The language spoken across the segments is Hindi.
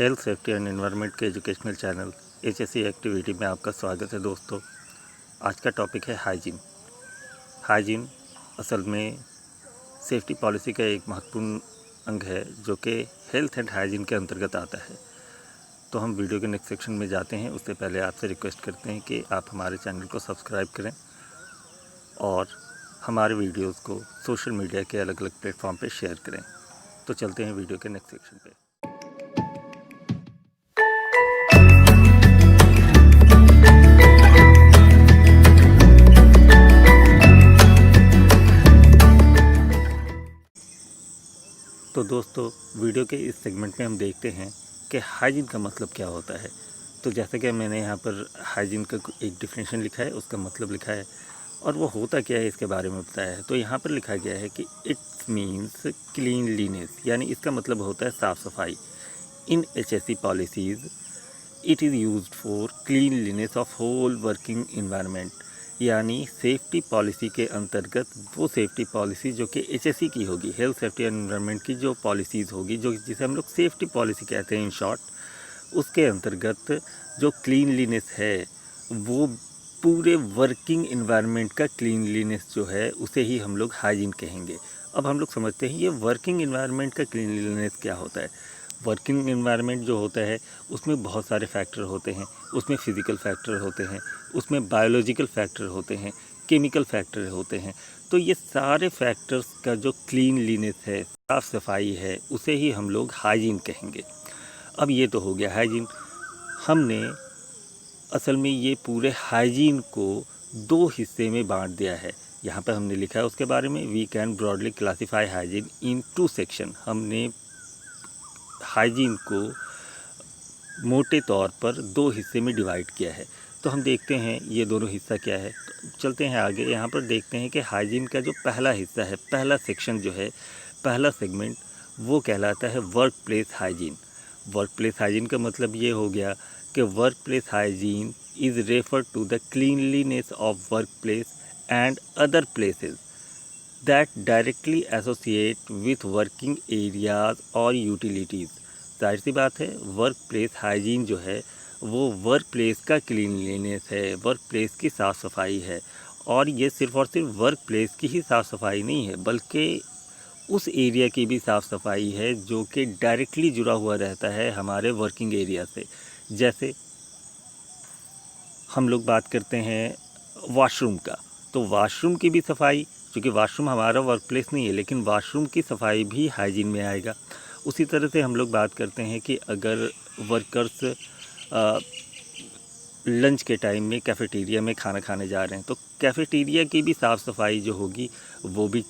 हेल्थ सेफ्टी एंड एनवायरनमेंट के एजुकेशनल चैनल HSE एक्टिविटी में आपका स्वागत है दोस्तों। आज का टॉपिक है हाइजीन असल में सेफ्टी पॉलिसी का एक महत्वपूर्ण अंग है जो कि हेल्थ एंड हाइजीन के अंतर्गत आता है। तो हम वीडियो के नेक्स्ट सेक्शन में जाते हैं, उससे पहले आपसे रिक्वेस्ट करते हैं कि आप हमारे चैनल को सब्सक्राइब करें और हमारे वीडियोज़ को सोशल मीडिया के अलग अलग प्लेटफॉर्म पर शेयर करें। तो चलते हैं वीडियो के नेक्स्ट सेक्शन पे। तो दोस्तों, वीडियो के इस सेगमेंट में हम देखते हैं कि हाइजीन का मतलब क्या होता है। तो जैसे कि मैंने यहाँ पर हाइजीन का एक डिफिनेशन लिखा है, उसका मतलब लिखा है और वो होता क्या है इसके बारे में बताया है। तो यहाँ पर लिखा गया है कि इट्स मीन्स क्लीनलीनेस, यानी इसका मतलब होता है साफ़ सफाई। In HSE policies it is used for cleanliness of whole working environment, यानी सेफ्टी पॉलिसी के अंतर्गत वो सेफ्टी पॉलिसी जो कि HSE की होगी, हेल्थ सेफ्टी एंड एनवायरनमेंट की जो पॉलिसीज़ होगी, जो जिसे हम लोग सेफ्टी पॉलिसी कहते हैं इन शॉर्ट, उसके अंतर्गत जो क्लीनलीनेस है वो पूरे वर्किंग इन्वायरमेंट का क्लीनलीनेस जो है उसे ही हम लोग हाइजीन कहेंगे। अब हम लोग समझते हैं ये वर्किंग इन्वायरमेंट का क्लीनलीनेस क्या होता है। वर्किंग इन्वायरमेंट जो होता है उसमें बहुत सारे फैक्टर होते हैं। उसमें फ़िज़िकल फैक्टर होते हैं, उसमें बायोलॉजिकल फैक्टर होते हैं, केमिकल फैक्टर होते हैं। तो ये सारे फैक्टर्स का जो क्लीनलीनेस है, साफ़ सफाई है, उसे ही हम लोग हाइजीन कहेंगे। अब ये तो हो गया हाइजीन। हमने असल में ये पूरे हाइजीन को दो हिस्से में बांट दिया है। यहाँ पर हमने लिखा है उसके बारे में, we can broadly classify hygiene in 2 section. हमने हाइजीन को मोटे तौर पर 2 हिस्से में डिवाइड किया है। तो हम देखते हैं ये दोनों हिस्सा क्या है। तो चलते हैं आगे। यहाँ पर देखते हैं कि हाइजीन का जो पहला हिस्सा है, पहला सेक्शन जो है, पहला सेगमेंट, वो कहलाता है work place hygiene. Work place hygiene का मतलब ये हो गया कि work place hygiene is refer to the cleanliness of work place and other places that directly associate with working areas और यूटिलिटीज़। जाहिर सी बात है, वर्क प्लेस हाइजीन जो है वो वर्क प्लेस का क्लीनलीनेस है, वर्क प्लेस की साफ़ सफाई है। और ये सिर्फ़ और सिर्फ वर्क प्लेस की ही साफ़ सफाई नहीं है, बल्कि उस एरिया की भी साफ़ सफाई है जो कि डायरेक्टली जुड़ा हुआ रहता है हमारे वर्किंग एरिया से। जैसे हम लोग बात करते हैं वॉशरूम का, तो वॉशरूम की भी सफाई, क्योंकि वॉशरूम हमारा वर्क प्लेस नहीं है, लेकिन वॉशरूम की सफाई भी हाइजीन में आएगा। उसी तरह से हम लोग बात करते हैं कि अगर वर्कर्स लंच के टाइम में कैफ़ेटेरिया में खाना खाने जा रहे हैं, तो कैफ़ेटेरिया की भी साफ़ सफाई जो होगी वो भी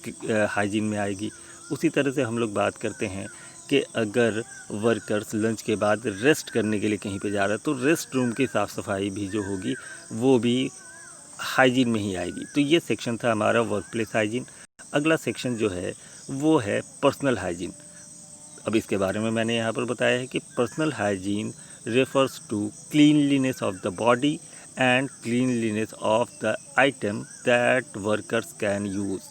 हाइजीन में आएगी। उसी तरह से हम लोग बात करते हैं कि अगर वर्कर्स लंच के बाद रेस्ट करने के लिए कहीं पे जा रहा है, तो रेस्ट रूम की साफ़ सफाई भी जो होगी वो भी हाइजीन में ही आएगी। तो ये सेक्शन था हमारा वर्क प्लेस हाइजीन। अगला सेक्शन जो है वो है पर्सनल हाइजीन। अब इसके बारे में मैंने यहाँ पर बताया है कि personal hygiene refers to cleanliness of the body and cleanliness of the item that workers can use.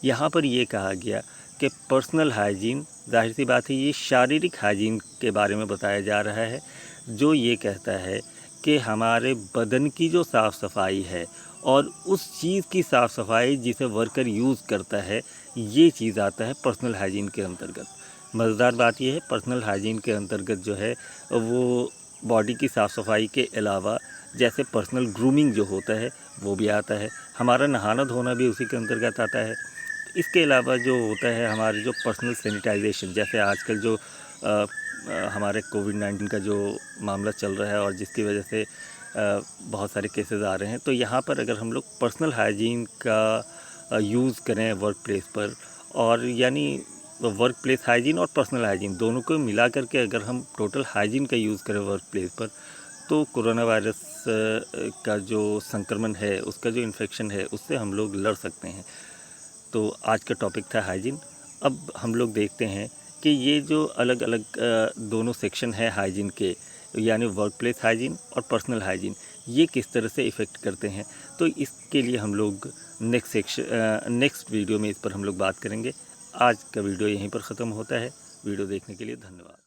यहाँ पर ये कहा गया कि पर्सनल हाइजीन, जाहिर सी बात है ये शारीरिक हाइजीन के बारे में बताया जा रहा है, जो ये कहता है कि हमारे बदन की जो साफ़ सफाई है और उस चीज़ की साफ़ सफाई जिसे वर्कर यूज़ करता है, ये चीज़ आता है पर्सनल हाइजीन के अंतर्गत। मज़ेदार बात यह है, पर्सनल हाइजीन के अंतर्गत जो है वो बॉडी की साफ़ सफाई के अलावा जैसे पर्सनल ग्रूमिंग जो होता है वो भी आता है, हमारा नहाना धोना भी उसी के अंतर्गत आता है। इसके अलावा जो होता है हमारे जो पर्सनल सैनिटाइजेशन, जैसे आजकल जो हमारे कोविड-19 का जो मामला चल रहा है और जिसकी वजह से बहुत सारे केसेस आ रहे हैं, तो यहाँ पर अगर हम लोग पर्सनल हाइजीन का यूज़ करें वर्क प्लेस पर, और यानी वर्क प्लेस हाइजीन और पर्सनल हाइजीन दोनों को मिला करके अगर हम टोटल हाइजीन का यूज़ करें वर्क प्लेस पर, तो कोरोना वायरस का जो संक्रमण है, उसका जो इन्फेक्शन है, उससे हम लोग लड़ सकते हैं। तो आज का टॉपिक था हाइजीन। अब हम लोग देखते हैं कि ये जो अलग अलग दोनों सेक्शन है हाइजीन के, यानी वर्क प्लेस हाइजीन और पर्सनल हाइजीन, ये किस तरह से इफ़ेक्ट करते हैं। तो इसके लिए हम लोग नेक्स्ट वीडियो में इस पर हम लोग बात करेंगे। आज का वीडियो यहीं पर ख़त्म होता है। वीडियो देखने के लिए धन्यवाद।